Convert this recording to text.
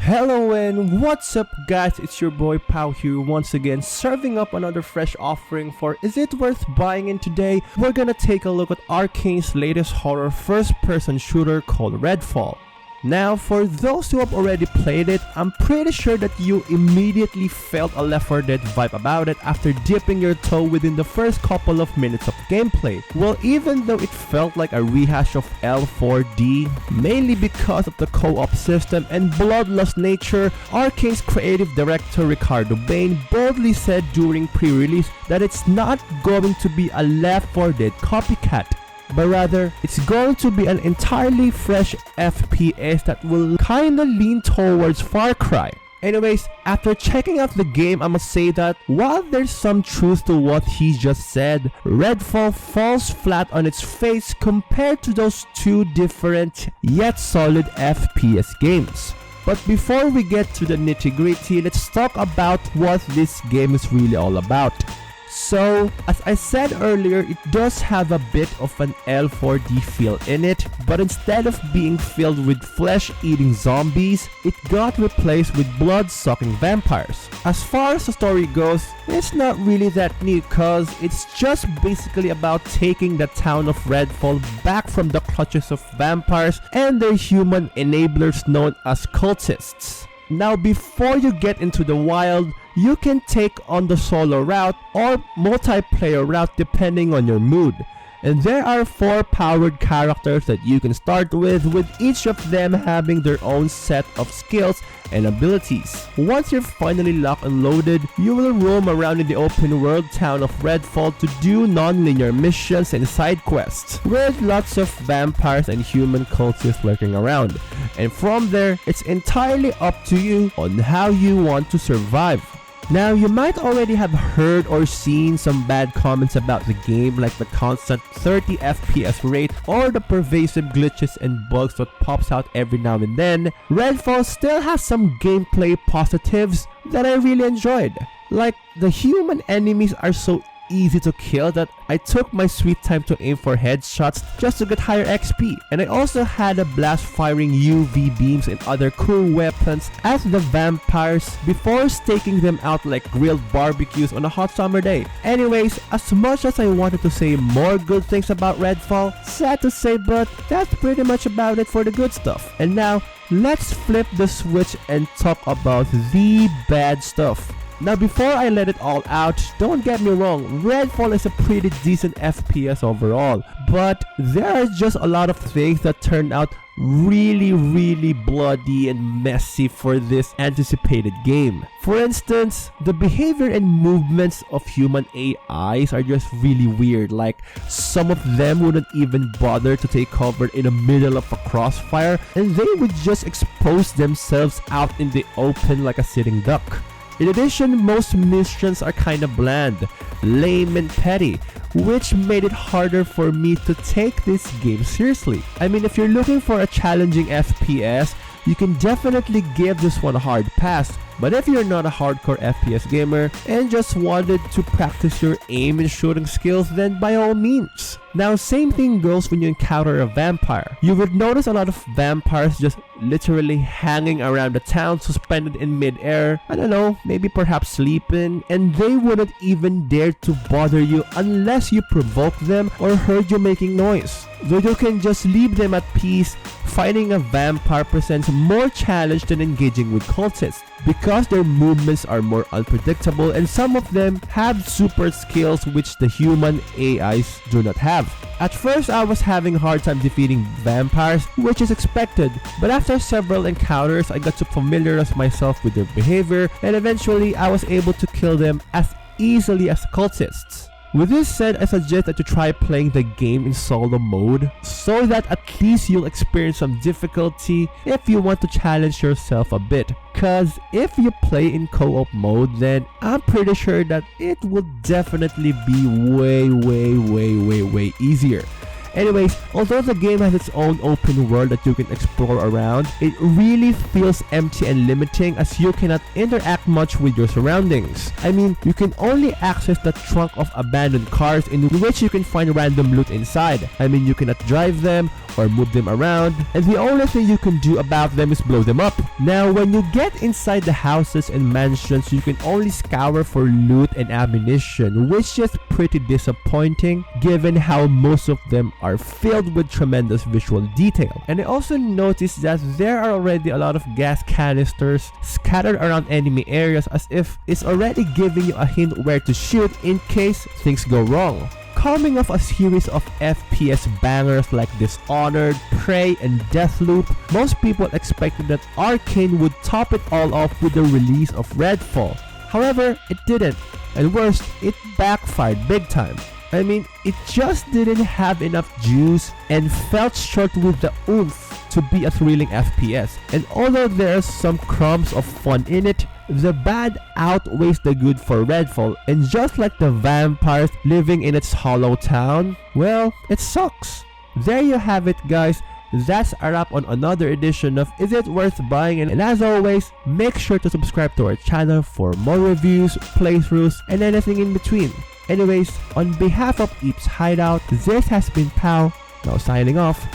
Hello and what's up guys, it's your boy Pau here once again, serving up another fresh offering for Is It Worth Buying In. Today, we're gonna take a look at Arkane's latest horror first-person shooter called Redfall. Now, for those who have already played it, I'm pretty sure that you immediately felt a Left 4 Dead vibe about it after dipping your toe within the first couple of minutes of gameplay. Well, even though it felt like a rehash of L4D, mainly because of the co-op system and bloodlust nature, Arkane's creative director Ricardo Bain boldly said during pre-release that it's not going to be a Left 4 Dead copycat, but rather it's going to be an entirely fresh FPS that will kinda lean towards Far Cry. Anyways, after checking out the game, I must say that while there's some truth to what he just said, Redfall falls flat on its face compared to those two different yet solid FPS games. But before we get to the nitty-gritty, let's talk about what this game is really all about. So, as I said earlier, it does have a bit of an L4D feel in it, but instead of being filled with flesh-eating zombies, it got replaced with blood-sucking vampires. As far as the story goes, it's not really that neat cause it's just basically about taking the town of Redfall back from the clutches of vampires and their human enablers known as cultists. Now, before you get into the wild, you can take on the solo route or multiplayer route depending on your mood. And there are 4 powered characters that you can start with each of them having their own set of skills and abilities. Once you're finally locked and loaded, you will roam around in the open world town of Redfall to do non-linear missions and side quests, with lots of vampires and human cultists lurking around. And from there, it's entirely up to you on how you want to survive. Now, you might already have heard or seen some bad comments about the game, like the constant 30 FPS rate or the pervasive glitches and bugs that pops out every now and then. Redfall still has some gameplay positives that I really enjoyed. Like, the human enemies are so easy to kill that I took my sweet time to aim for headshots just to get higher XP, and I also had a blast firing UV beams and other cool weapons at the vampires before staking them out like grilled barbecues on a hot summer day. Anyways, as much as I wanted to say more good things about Redfall, sad to say, but that's pretty much about it for the good stuff. And now, let's flip the switch and talk about the bad stuff. Now, before I let it all out, don't get me wrong, Redfall is a pretty decent FPS overall, but there are just a lot of things that turned out really bloody and messy for this anticipated game. For instance, the behavior and movements of human AIs are just really weird. Like, some of them wouldn't even bother to take cover in the middle of a crossfire, and they would just expose themselves out in the open like a sitting duck. In addition, most missions are kinda bland, lame and petty, which made it harder for me to take this game seriously. I mean, if you're looking for a challenging FPS, you can definitely give this one a hard pass. But if you're not a hardcore FPS gamer and just wanted to practice your aim and shooting skills, then by all means. Now, same thing goes when you encounter a vampire. You would notice a lot of vampires just literally hanging around the town suspended in mid-air, I don't know, maybe perhaps sleeping, and they wouldn't even dare to bother you unless you provoke them or heard you making noise. Though you can just leave them at peace, fighting a vampire presents more challenge than engaging with cultists, because their movements are more unpredictable and some of them have super skills which the human AIs do not have. At first I was having a hard time defeating vampires, which is expected, but after several encounters I got to familiarize myself with their behavior and eventually I was able to kill them as easily as cultists. With this said, I suggest that you try playing the game in solo mode so that at least you'll experience some difficulty if you want to challenge yourself a bit. Cause if you play in co-op mode, then I'm pretty sure that it will definitely be way easier. Anyways, although the game has its own open world that you can explore around, it really feels empty and limiting as you cannot interact much with your surroundings. I mean, you can only access the trunk of abandoned cars in which you can find random loot inside. I mean, you cannot drive them or move them around, and the only thing you can do about them is blow them up. Now, when you get inside the houses and mansions, you can only scour for loot and ammunition, which is pretty disappointing given how most of them are filled with tremendous visual detail. And I also noticed that there are already a lot of gas canisters scattered around enemy areas as if it's already giving you a hint where to shoot in case things go wrong. Coming off a series of FPS bangers like Dishonored, Prey, and Deathloop, most people expected that Arkane would top it all off with the release of Redfall. However, it didn't, and worse, it backfired big time. I mean, it just didn't have enough juice and felt short with the oomph to be a thrilling FPS. And although there's some crumbs of fun in it, the bad outweighs the good for Redfall, and just like the vampires living in its hollow town, well, it sucks. There you have it, guys. That's a wrap on another edition of Is It Worth Buying? And as always, make sure to subscribe to our channel for more reviews, playthroughs, and anything in between. Anyways, on behalf of Eep's Hideout, this has been Pao, now signing off.